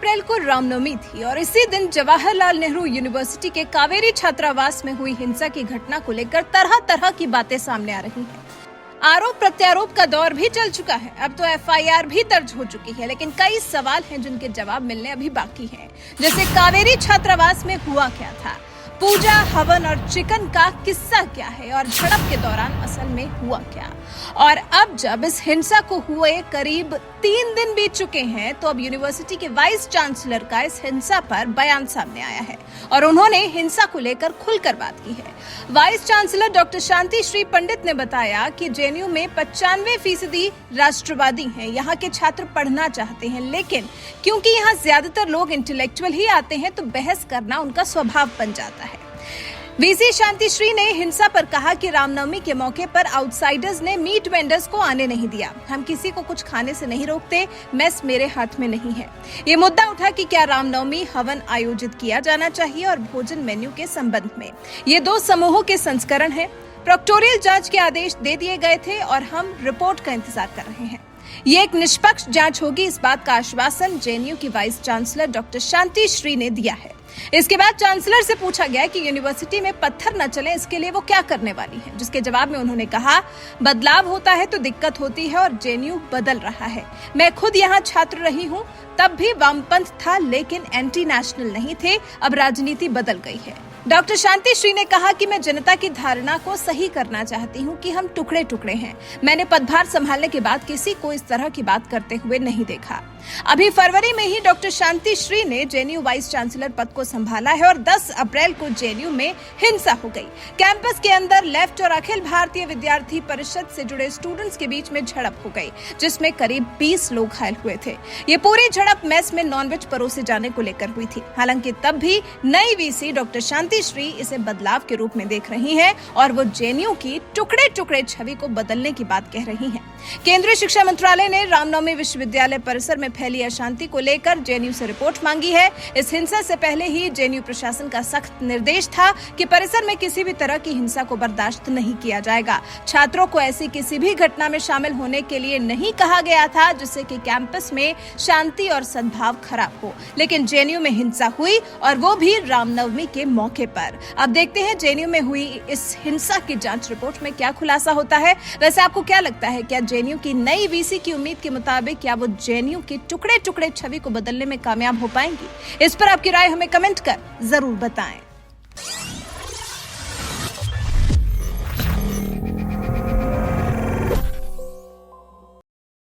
अप्रैल को रामनवमी थी और इसी दिन जवाहरलाल नेहरू यूनिवर्सिटी के कावेरी छात्रावास में हुई हिंसा की घटना को लेकर तरह तरह की बातें सामने आ रही हैं। आरोप प्रत्यारोप का दौर भी चल चुका है। अब तो एफआईआर भी दर्ज हो चुकी है, लेकिन कई सवाल हैं जिनके जवाब मिलने अभी बाकी हैं। जैसे कावेरी छात्रावास में हुआ क्या था, पूजा, हवन और चिकन का किस्सा क्या है और झड़प के दौरान असल में हुआ क्या। और अब जब इस हिंसा को हुए करीब 3 दिन बीत चुके हैं, तो अब यूनिवर्सिटी के वाइस चांसलर का इस हिंसा पर बयान सामने आया है और उन्होंने हिंसा को लेकर खुलकर बात की है। वाइस चांसलर डॉक्टर शांति श्री पंडित ने बताया कि जेएनयू में 95% राष्ट्रवादी हैं। यहाँ के छात्र पढ़ना चाहते हैं, लेकिन क्योंकि यहाँ ज्यादातर लोग इंटेलेक्चुअल ही आते हैं, तो बहस करना उनका स्वभाव बन जाता है। वीसी शांति श्री ने हिंसा पर कहा कि रामनवमी के मौके पर आउटसाइडर्स ने मीट वेंडर्स को आने नहीं दिया। हम किसी को कुछ खाने से नहीं रोकते, मेस मेरे हाथ में नहीं है। ये मुद्दा उठा कि क्या रामनवमी हवन आयोजित किया जाना चाहिए और भोजन मेन्यू के संबंध में। ये 2 समूहों के संस्करण है। प्रोक्टोरियल जांच के आदेश दे दिए गए थे और हम रिपोर्ट का इंतजार कर रहे हैं। ये एक निष्पक्ष जांच होगी, इस बात का आश्वासन जेएनयू की वाइस चांसलर डॉक्टर शांति श्री ने दिया है। इसके बाद चांसलर से पूछा गया कि यूनिवर्सिटी में पत्थर न चले, इसके लिए वो क्या करने वाली है, जिसके जवाब में उन्होंने कहा, बदलाव होता है तो दिक्कत होती है और जेएनयू बदल रहा है। मैं खुद यहाँ छात्र रही हूँ, तब भी वामपंथ था, लेकिन एंटी नेशनल नहीं थे। अब राजनीति बदल गई है। डॉक्टर शांति श्री ने कहा कि मैं जनता की धारणा को सही करना चाहती हूं कि हम टुकड़े टुकड़े हैं। मैंने पदभार संभालने के बाद किसी को इस तरह की बात करते हुए नहीं देखा। अभी फरवरी में ही डॉक्टर शांति श्री ने जेएनयू वाइस चांसलर पद को संभाला है और 10 अप्रैल को जेएनयू में हिंसा हो गई। कैंपस के अंदर लेफ्ट और अखिल भारतीय विद्यार्थी परिषद से जुड़े स्टूडेंट्स के बीच में झड़प हो गई, जिसमें करीब 20 लोग घायल हुए थे। ये पूरी झड़प मेस में नॉनवेज परोसे जाने को लेकर हुई थी। हालांकि तब भी नई वीसी डॉक्टर शांति श्री इसे बदलाव के रूप में देख रही हैं और वो जेएनयू की टुकड़े टुकड़े छवि को बदलने की बात कह रही हैं। केंद्रीय शिक्षा मंत्रालय ने रामनवमी विश्वविद्यालय परिसर में फैली अशांति को लेकर जेएनयू से रिपोर्ट मांगी है। इस हिंसा से पहले ही जेएनयू प्रशासन का सख्त निर्देश था कि परिसर में किसी भी तरह की हिंसा को बर्दाश्त नहीं किया जाएगा। छात्रों को ऐसी किसी भी घटना में शामिल होने के लिए नहीं कहा गया था, जिससे कि कैंपस में शांति और सद्भाव खराब हो। लेकिन जेएनयू में हिंसा हुई और वो भी रामनवमी के मौके पर। अब देखते हैं जेएनयू में हुई इस हिंसा की जांच रिपोर्ट में क्या खुलासा होता है। वैसे आपको क्या लगता है, क्या जेएनयू की नई वीसी की उम्मीद के मुताबिक क्या वो जेएनयू की टुकड़े टुकड़े छवि को बदलने में कामयाब हो पाएंगी? इस पर आपकी राय हमें कमेंट कर जरूर बताएं।